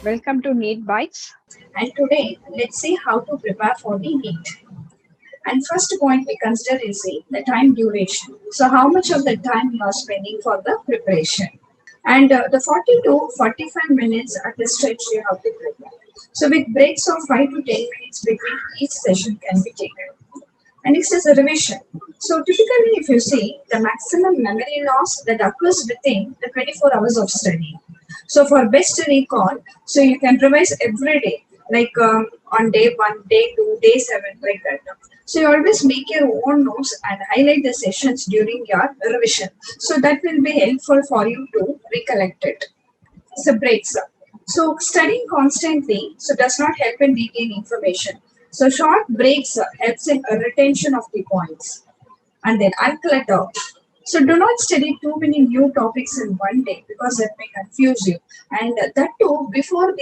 Welcome to NEET BYTES. And today, let's see how to prepare for the NEET. And first point we consider is the time duration. So how much of the time you are spending for the preparation. And the 40 to 45 minutes at the stretch you have to prepare. So with breaks of 5 to 10 minutes between each session can be taken. And next is a revision. So typically if you see the maximum memory loss that occurs within the 24 hours of study. So for best recall, so you can revise every day, like on day 1, day 2, day 7, like that. So you always make your own notes and highlight the sessions during your revision. So that will be helpful for you to recollect it. So breaks. So studying constantly so does not help in retaining information. So short breaks helps in retention of the points. And then unclutter. So do not study too many new topics in one day because that may confuse you. And that too, before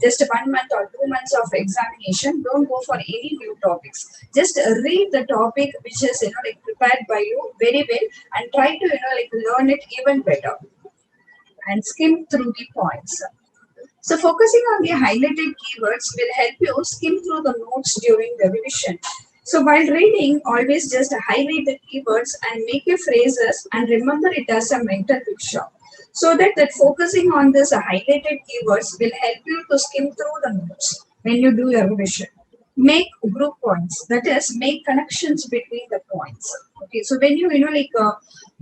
just 1 month or 2 months of examination, don't go for any new topics. Just read the topic which is prepared by you very well and try to learn it even better and skim through the points. So focusing on the highlighted keywords will help you skim through the notes during the revision. So while reading, always just highlight the keywords and make your phrases and remember it as a mental picture. So that focusing on this highlighted keywords will help you to skim through the notes when you do your revision. Make group points, that is, make connections between the points. Okay, so when you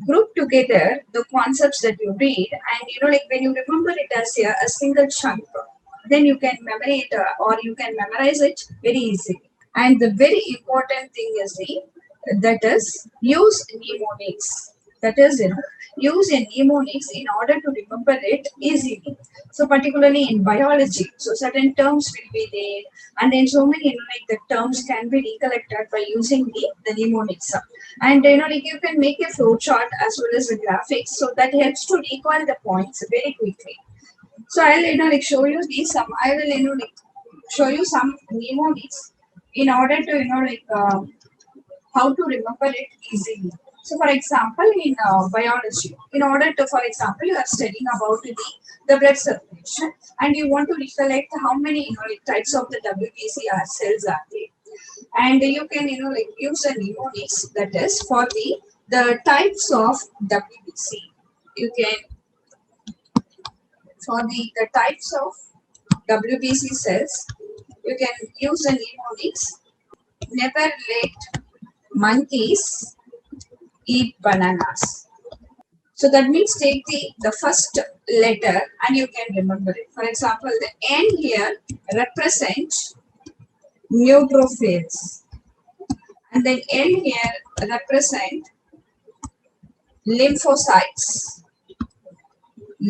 group together the concepts that you read, and when you remember it as a single chunk, then you can memorize it very easily. And the very important thing is that is use mnemonics. That is, use a mnemonics in order to remember it easily. So particularly in biology, so certain terms will be there, and then so many the terms can be recollected by using the mnemonics. And you can make a flow chart as well as the graphics, so that helps to recall the points very quickly. So I'll show you these some. I will show you some mnemonics in order to how to remember it easily. So for example, in biology, in order to, for example, you are studying about the blood circulation and you want to recollect how many types of the WBC cells are there, and you can use a mnemonics, that is for the types of WBC. You can, for the types of WBC cells, you can use a mnemonics. Never let monkeys eat bananas. So that means take the first letter and you can remember it. For example, the N here represents neutrophils, and then L here represent lymphocytes.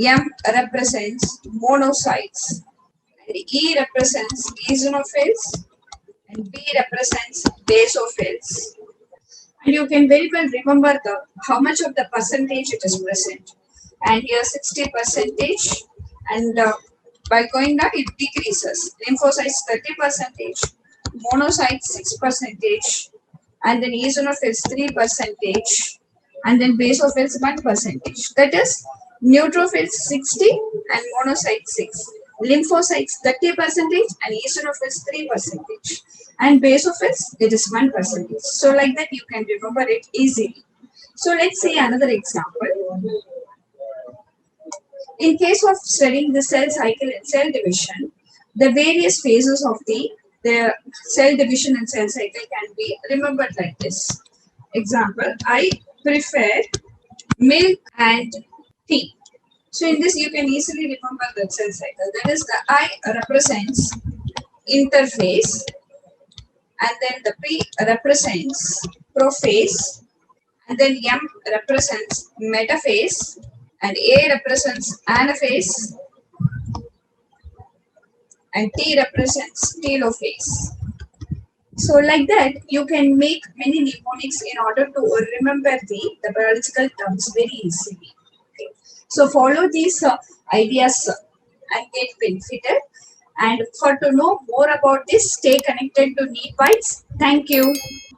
M represents monocytes, and E represents eosinophils, and B represents basophils. And you can very well remember how much of the percentage it is present. And here 60 percentage, and by going down it decreases. Lymphocytes 30 percentage, monocytes 6 percentage, and then eosinophils 3 percentage, and then basophils 1 percentage. That is neutrophils 60 and monocytes 6. Lymphocytes 30 percentage and eosinophils 3 percentage. And basophils, it is 1 percentage. So like that you can remember it easily. So let's see another example. In case of studying the cell cycle and cell division, the various phases of the cell division and cell cycle can be remembered like this. Example, I prefer milk and tea. So in this you can easily remember the cell cycle. That is, the I represents interphase, and then the P represents prophase, and then M represents metaphase, and A represents anaphase, and T represents telophase. So like that, you can make many mnemonics in order to remember the biological terms very easily. Okay. So follow these ideas and get benefited. And for to know more about this, stay connected to NEET BYTES. Thank you.